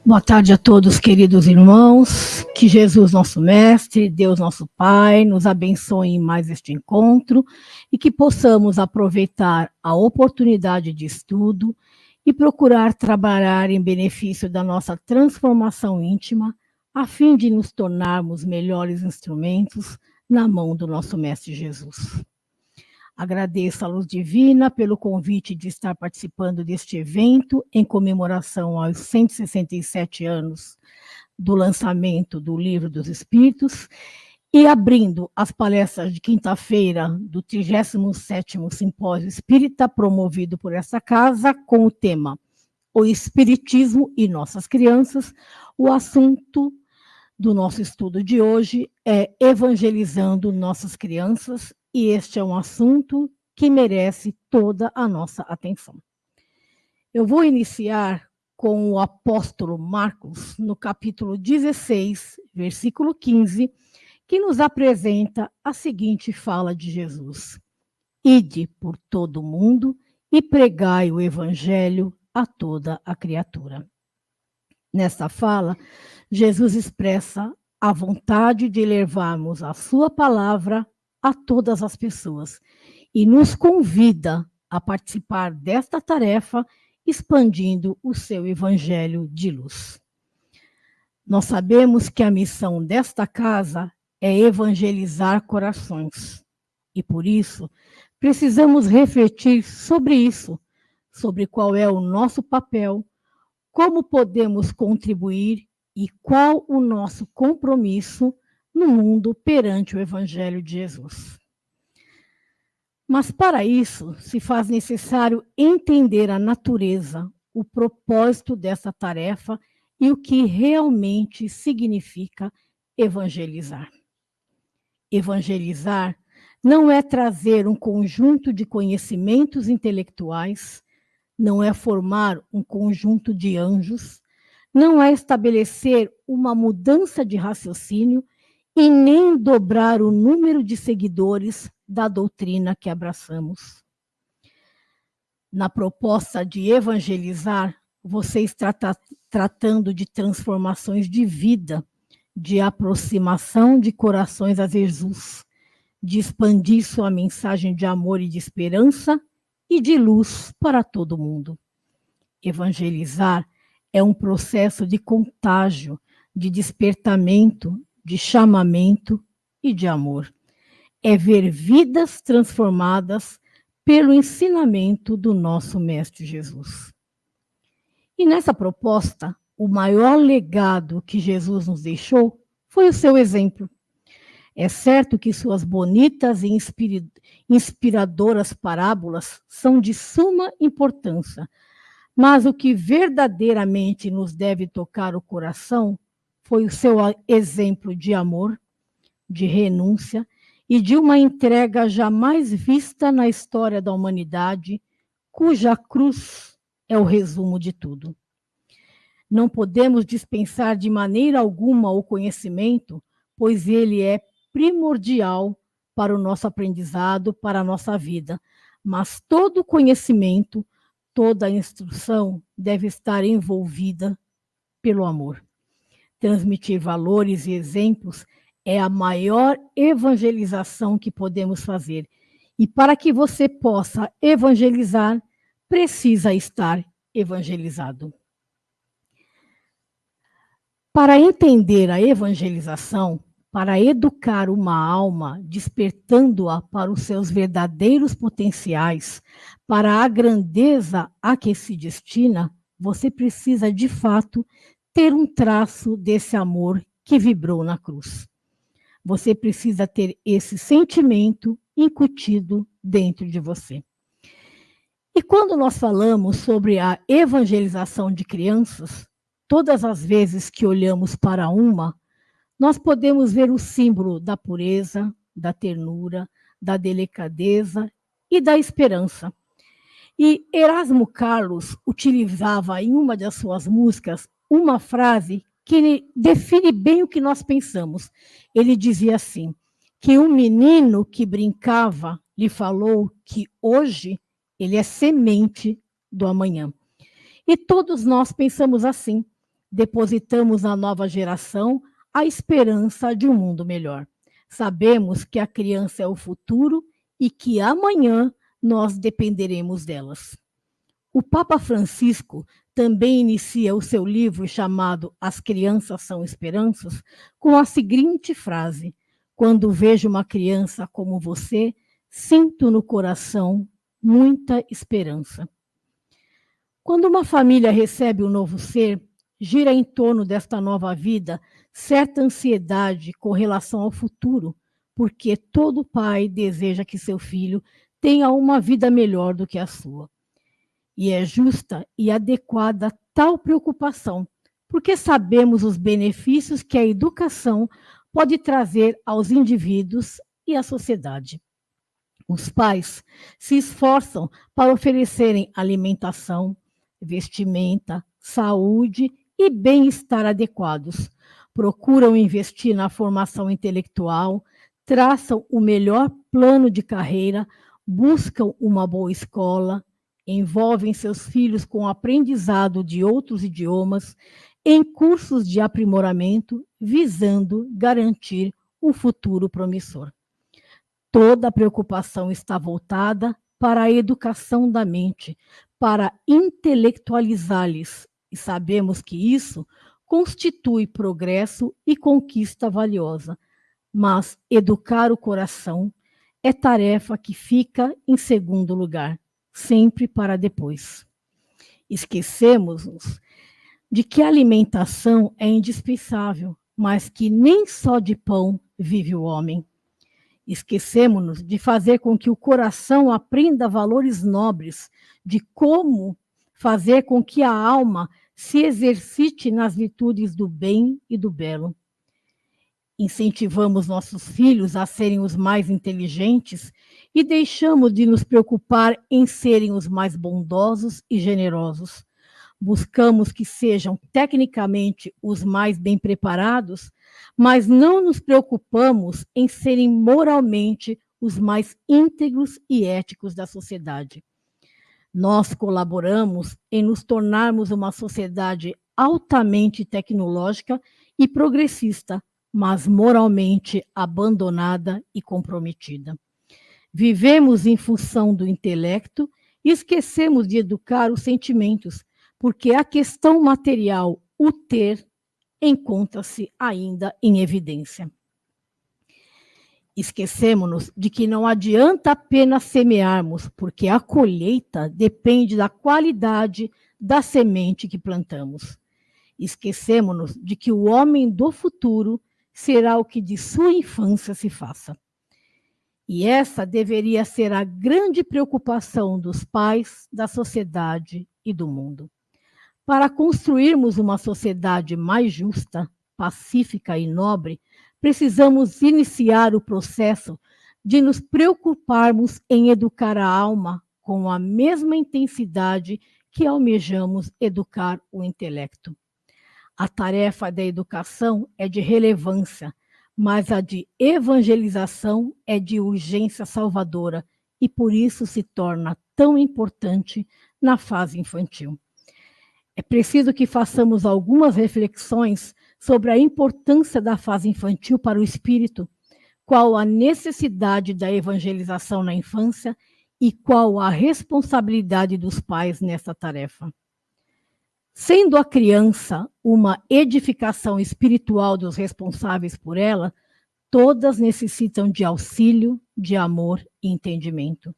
Boa tarde a todos, queridos irmãos. Que Jesus, nosso Mestre, Deus, nosso Pai, nos abençoe em mais este encontro e que possamos aproveitar a oportunidade de estudo e procurar trabalhar em benefício da nossa transformação íntima, a fim de nos tornarmos melhores instrumentos na mão do nosso Mestre Jesus. Agradeço à Luz Divina pelo convite de estar participando deste evento em comemoração aos 167 anos do lançamento do Livro dos Espíritos e abrindo as palestras de quinta-feira do 37º Simpósio Espírita promovido por essa casa com o tema O Espiritismo e Nossas Crianças. O assunto do nosso estudo de hoje é Evangelizando Nossas Crianças, e este é um assunto que merece toda a nossa atenção. Eu vou iniciar com o apóstolo Marcos, no capítulo 16, versículo 15, que nos apresenta a seguinte fala de Jesus: Ide por todo o mundo e pregai o evangelho a toda a criatura. Nesta fala, Jesus expressa a vontade de levarmos a sua palavra a todas as pessoas e nos convida a participar desta tarefa, expandindo o seu evangelho de luz. Nós sabemos que a missão desta casa é evangelizar corações e, por isso, precisamos refletir sobre isso, sobre qual é o nosso papel, como podemos contribuir e qual o nosso compromisso no mundo perante o Evangelho de Jesus. Mas para isso se faz necessário entender a natureza, o propósito dessa tarefa e o que realmente significa evangelizar. Evangelizar não é trazer um conjunto de conhecimentos intelectuais, não é formar um conjunto de anjos, não é estabelecer uma mudança de raciocínio e nem dobrar o número de seguidores da doutrina que abraçamos. Na proposta de evangelizar, você está tratando de transformações de vida, de aproximação de corações a Jesus, de expandir sua mensagem de amor e de esperança e de luz para todo mundo. Evangelizar é um processo de contágio, de despertamento, de chamamento e de amor. É ver vidas transformadas pelo ensinamento do nosso Mestre Jesus. E nessa proposta, o maior legado que Jesus nos deixou foi o seu exemplo. É certo que suas bonitas e inspiradoras parábolas são de suma importância, mas o que verdadeiramente nos deve tocar o coração foi o seu exemplo de amor, de renúncia e de uma entrega jamais vista na história da humanidade, cuja cruz é o resumo de tudo. Não podemos dispensar de maneira alguma o conhecimento, pois ele é primordial para o nosso aprendizado, para a nossa vida, mas todo conhecimento, toda instrução deve estar envolvida pelo amor. Transmitir valores e exemplos é a maior evangelização que podemos fazer. E para que você possa evangelizar, precisa estar evangelizado. Para entender a evangelização, para educar uma alma, despertando-a para os seus verdadeiros potenciais, para a grandeza a que se destina, você precisa, de fato, ter um traço desse amor que vibrou na cruz. Você precisa ter esse sentimento incutido dentro de você. E quando nós falamos sobre a evangelização de crianças, todas as vezes que olhamos para uma, nós podemos ver o símbolo da pureza, da ternura, da delicadeza e da esperança. E Erasmo Carlos utilizava em uma das suas músicas uma frase que define bem o que nós pensamos. Ele dizia assim, que um menino que brincava lhe falou que hoje ele é semente do amanhã. E todos nós pensamos assim. Depositamos na nova geração a esperança de um mundo melhor. Sabemos que a criança é o futuro e que amanhã nós dependeremos delas. O Papa Francisco também inicia o seu livro chamado As Crianças São Esperanças com a seguinte frase: quando vejo uma criança como você, sinto no coração muita esperança. Quando uma família recebe um novo ser, gira em torno desta nova vida certa ansiedade com relação ao futuro, porque todo pai deseja que seu filho tenha uma vida melhor do que a sua. E é justa e adequada tal preocupação, porque sabemos os benefícios que a educação pode trazer aos indivíduos e à sociedade. Os pais se esforçam para oferecerem alimentação, vestimenta, saúde e bem-estar adequados. Procuram investir na formação intelectual, traçam o melhor plano de carreira, buscam uma boa escola, envolvem seus filhos com o aprendizado de outros idiomas, em cursos de aprimoramento, visando garantir um futuro promissor. Toda a preocupação está voltada para a educação da mente, para intelectualizá-los, e sabemos que isso constitui progresso e conquista valiosa. Mas educar o coração é tarefa que fica em segundo lugar, sempre para depois. Esquecemos-nos de que a alimentação é indispensável, mas que nem só de pão vive o homem. Esquecemos-nos de fazer com que o coração aprenda valores nobres, de como fazer com que a alma se exercite nas virtudes do bem e do belo. Incentivamos nossos filhos a serem os mais inteligentes e deixamos de nos preocupar em serem os mais bondosos e generosos. Buscamos que sejam tecnicamente os mais bem preparados, mas não nos preocupamos em serem moralmente os mais íntegros e éticos da sociedade. Nós colaboramos em nos tornarmos uma sociedade altamente tecnológica e progressista, mas moralmente abandonada e comprometida. Vivemos em função do intelecto e esquecemos de educar os sentimentos, porque a questão material, o ter, encontra-se ainda em evidência. Esquecemos-nos de que não adianta apenas semearmos, porque a colheita depende da qualidade da semente que plantamos. Esquecemos-nos de que o homem do futuro será o que de sua infância se faça. E essa deveria ser a grande preocupação dos pais, da sociedade e do mundo. Para construirmos uma sociedade mais justa, pacífica e nobre, precisamos iniciar o processo de nos preocuparmos em educar a alma com a mesma intensidade que almejamos educar o intelecto. A tarefa da educação é de relevância, mas a de evangelização é de urgência salvadora e por isso se torna tão importante na fase infantil. É preciso que façamos algumas reflexões sobre a importância da fase infantil para o espírito, qual a necessidade da evangelização na infância e qual a responsabilidade dos pais nessa tarefa. Sendo a criança uma edificação espiritual dos responsáveis por ela, todas necessitam de auxílio, de amor e entendimento.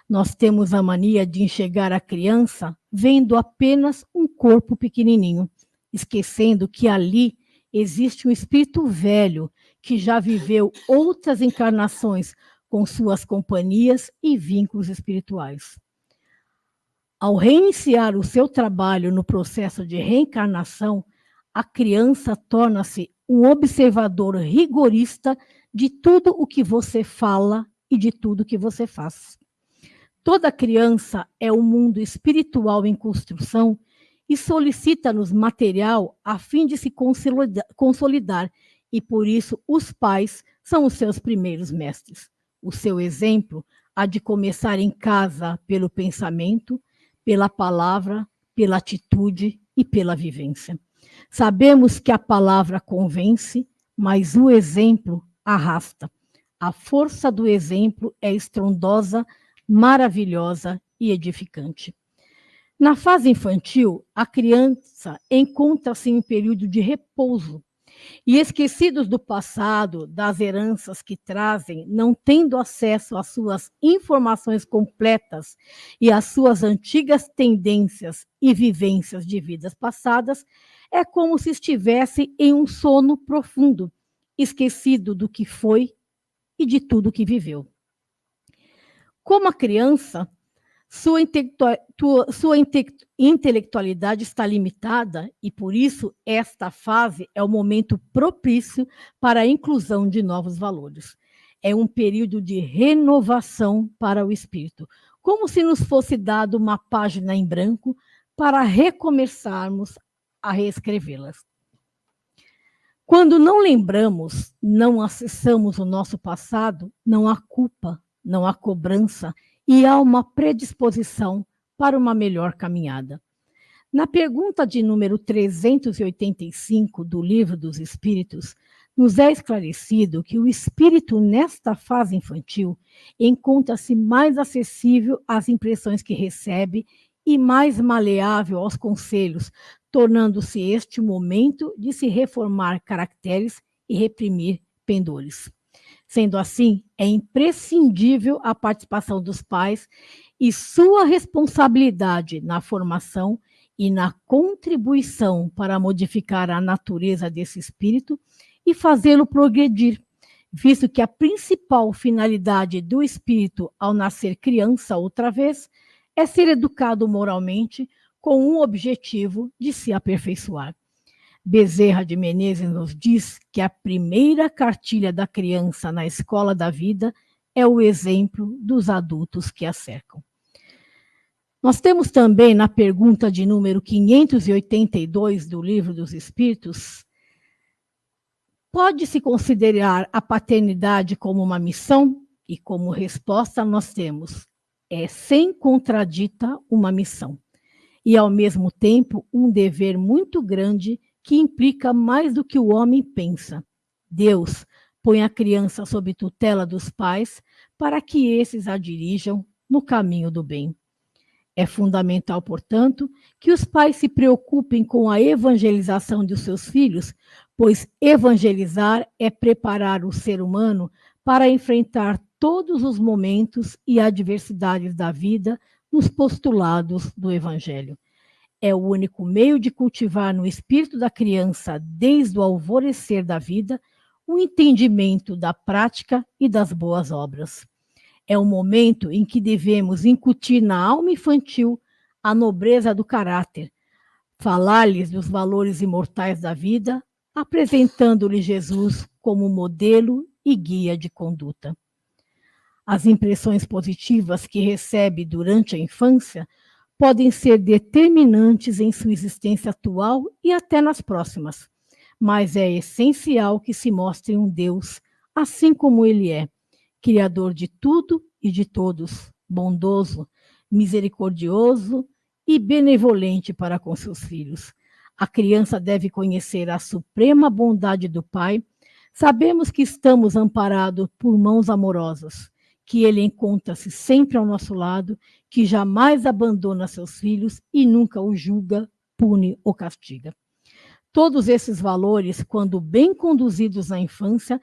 Nós temos a mania de enxergar a criança vendo apenas um corpo pequenininho, esquecendo que ali existe um espírito velho que já viveu outras encarnações com suas companhias e vínculos espirituais. Ao reiniciar o seu trabalho no processo de reencarnação, a criança torna-se um observador rigorista de tudo o que você fala e de tudo o que você faz. Toda criança é um mundo espiritual em construção e solicita-nos material a fim de se consolidar, e por isso os pais são os seus primeiros mestres. O seu exemplo há de começar em casa pelo pensamento, pela palavra, pela atitude e pela vivência. Sabemos que a palavra convence, mas o exemplo arrasta. A força do exemplo é estrondosa, maravilhosa e edificante. Na fase infantil, a criança encontra-se em um período de repouso e, esquecidos do passado, das heranças que trazem, não tendo acesso às suas informações completas e às suas antigas tendências e vivências de vidas passadas, é como se estivesse em um sono profundo, esquecido do que foi e de tudo que viveu. Como a criança, sua intelectualidade está limitada e, por isso, esta fase é o momento propício para a inclusão de novos valores. É um período de renovação para o espírito, como se nos fosse dado uma página em branco para recomeçarmos a reescrevê-las. Quando não lembramos, não acessamos o nosso passado, não há culpa, não há cobrança e há uma predisposição para uma melhor caminhada. Na pergunta de número 385 do Livro dos Espíritos, nos é esclarecido que o espírito, nesta fase infantil, encontra-se mais acessível às impressões que recebe e mais maleável aos conselhos, tornando-se este o momento de se reformar caracteres e reprimir pendores. Sendo assim, é imprescindível a participação dos pais e sua responsabilidade na formação e na contribuição para modificar a natureza desse espírito e fazê-lo progredir, visto que a principal finalidade do espírito ao nascer criança outra vez é ser educado moralmente com o objetivo de se aperfeiçoar. Bezerra de Menezes nos diz que a primeira cartilha da criança na escola da vida é o exemplo dos adultos que a cercam. Nós temos também na pergunta de número 582 do Livro dos Espíritos, pode-se considerar a paternidade como uma missão? E como resposta nós temos, é sem contradita uma missão. E ao mesmo tempo um dever muito grande que implica mais do que o homem pensa. Deus põe a criança sob tutela dos pais para que esses a dirijam no caminho do bem. É fundamental, portanto, que os pais se preocupem com a evangelização de seus filhos, pois evangelizar é preparar o ser humano para enfrentar todos os momentos e adversidades da vida nos postulados do Evangelho. É o único meio de cultivar no espírito da criança, desde o alvorecer da vida, o entendimento da prática e das boas obras. É o momento em que devemos incutir na alma infantil a nobreza do caráter, falar-lhes dos valores imortais da vida, apresentando-lhe Jesus como modelo e guia de conduta. As impressões positivas que recebe durante a infância podem ser determinantes em sua existência atual e até nas próximas, mas é essencial que se mostre um Deus assim como ele é, Criador de tudo e de todos, bondoso, misericordioso e benevolente para com seus filhos. A criança deve conhecer a suprema bondade do Pai. Sabemos que estamos amparados por mãos amorosas, que ele encontra-se sempre ao nosso lado, que jamais abandona seus filhos e nunca os julga, pune ou castiga. Todos esses valores, quando bem conduzidos na infância,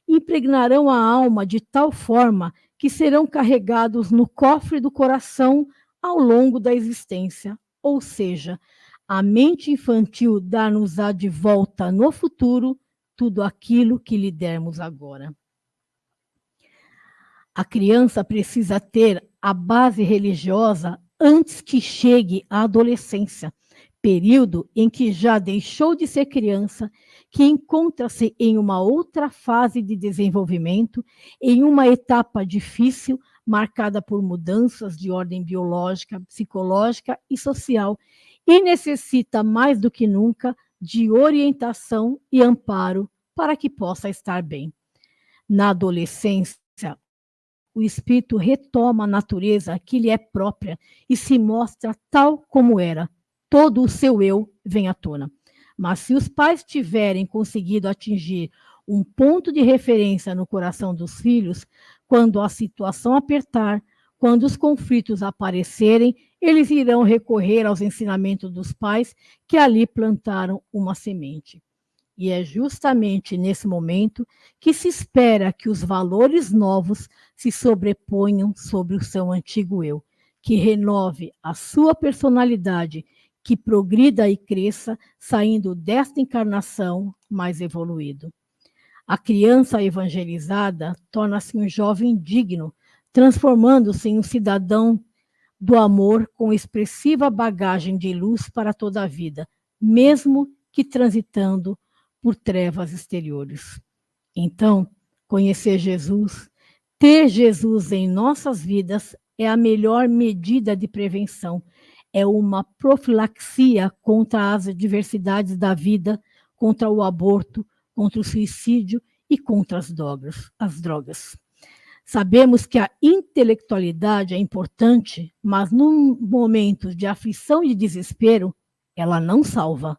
impregnarão a alma de tal forma que serão carregados no cofre do coração ao longo da existência, ou seja, a mente infantil dar-nos-á de volta no futuro tudo aquilo que lhe dermos agora. A criança precisa ter a base religiosa antes que chegue à adolescência, período em que já deixou de ser criança, que encontra-se em uma outra fase de desenvolvimento, em uma etapa difícil, marcada por mudanças de ordem biológica, psicológica e social, e necessita mais do que nunca de orientação e amparo para que possa estar bem. Na adolescência, o espírito retoma a natureza que lhe é própria e se mostra tal como era. Todo o seu eu vem à tona. Mas se os pais tiverem conseguido atingir um ponto de referência no coração dos filhos, quando a situação apertar, quando os conflitos aparecerem, eles irão recorrer aos ensinamentos dos pais que ali plantaram uma semente. E é justamente nesse momento que se espera que os valores novos se sobreponham sobre o seu antigo eu, que renove a sua personalidade, que progrida e cresça, saindo desta encarnação mais evoluído. A criança evangelizada torna-se um jovem digno, transformando-se em um cidadão do amor com expressiva bagagem de luz para toda a vida, mesmo que transitando por trevas exteriores. Então, conhecer Jesus, ter Jesus em nossas vidas é a melhor medida de prevenção, é uma profilaxia contra as adversidades da vida, contra o aborto, contra o suicídio e contra as drogas. Sabemos que a intelectualidade é importante, mas num momento de aflição e desespero, ela não salva.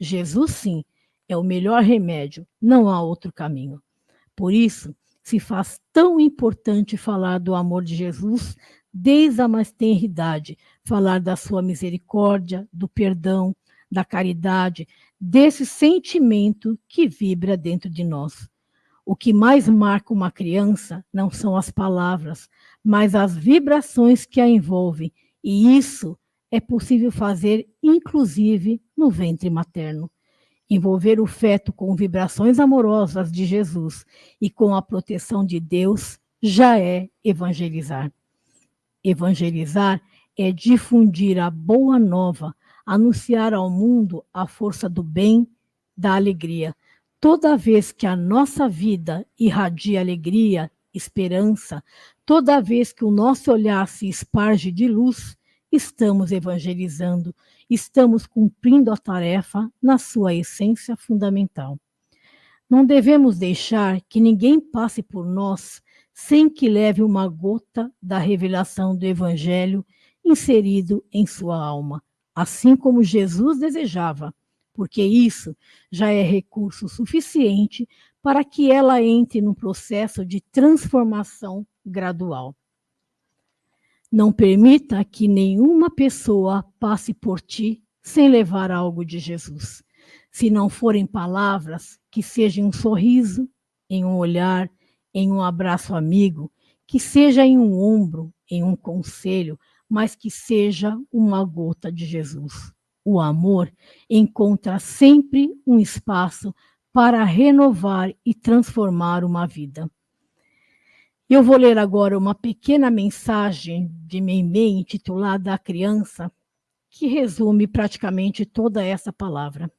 Jesus, sim, é o melhor remédio, não há outro caminho. Por isso, se faz tão importante falar do amor de Jesus desde a mais tenra idade, falar da sua misericórdia, do perdão, da caridade, desse sentimento que vibra dentro de nós. O que mais marca uma criança não são as palavras, mas as vibrações que a envolvem, e isso é possível fazer, inclusive, no ventre materno. Envolver o feto com vibrações amorosas de Jesus e com a proteção de Deus já é evangelizar. Evangelizar é difundir a boa nova, anunciar ao mundo a força do bem, da alegria. Toda vez que a nossa vida irradia alegria, esperança, toda vez que o nosso olhar se esparge de luz, estamos evangelizando, estamos cumprindo a tarefa na sua essência fundamental. Não devemos deixar que ninguém passe por nós sem que leve uma gota da revelação do Evangelho inserido em sua alma, assim como Jesus desejava, porque isso já é recurso suficiente para que ela entre num processo de transformação gradual. Não permita que nenhuma pessoa passe por ti sem levar algo de Jesus. Se não forem palavras, que seja em um sorriso, em um olhar, em um abraço amigo, que seja em um ombro, em um conselho, mas que seja uma gota de Jesus. O amor encontra sempre um espaço para renovar e transformar uma vida. Eu vou ler agora uma pequena mensagem de Meimei intitulada A Criança, que resume praticamente toda essa palavra.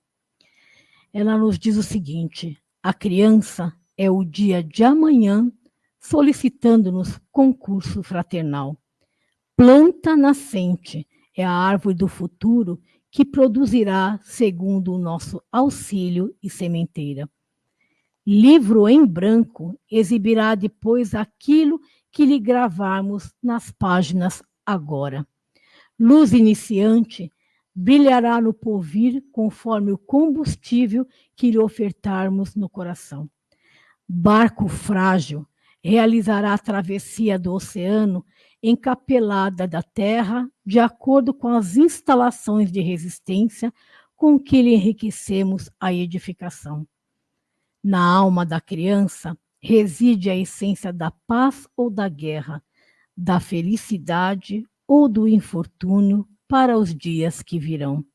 Ela nos diz o seguinte: a criança é o dia de amanhã solicitando-nos concurso fraternal. Planta nascente é a árvore do futuro que produzirá segundo o nosso auxílio e sementeira. Livro em branco exibirá depois aquilo que lhe gravarmos nas páginas agora. Luz iniciante brilhará no porvir conforme o combustível que lhe ofertarmos no coração. Barco frágil realizará a travessia do oceano encapelada da terra de acordo com as instalações de resistência com que lhe enriquecemos a edificação. Na alma da criança reside a essência da paz ou da guerra, da felicidade ou do infortúnio para os dias que virão.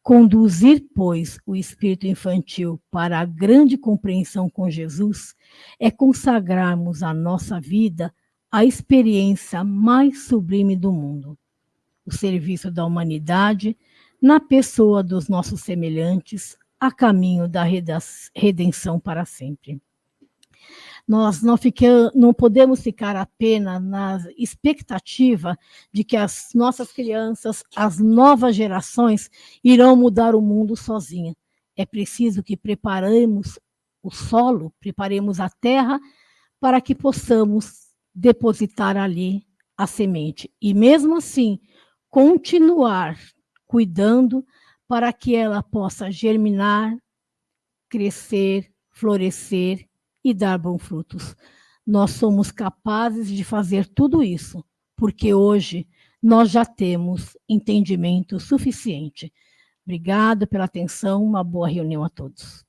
Conduzir, pois, o espírito infantil para a grande compreensão com Jesus é consagrarmos a nossa vida à experiência mais sublime do mundo, o serviço da humanidade na pessoa dos nossos semelhantes, a caminho da redenção para sempre. Nós não podemos ficar apenas na expectativa de que as nossas crianças, as novas gerações, irão mudar o mundo sozinha. É preciso que preparemos o solo, preparemos a terra para que possamos depositar ali a semente. E mesmo assim, continuar cuidando para que ela possa germinar, crescer, florescer e dar bons frutos. Nós somos capazes de fazer tudo isso, porque hoje nós já temos entendimento suficiente. Obrigada pela atenção, uma boa reunião a todos.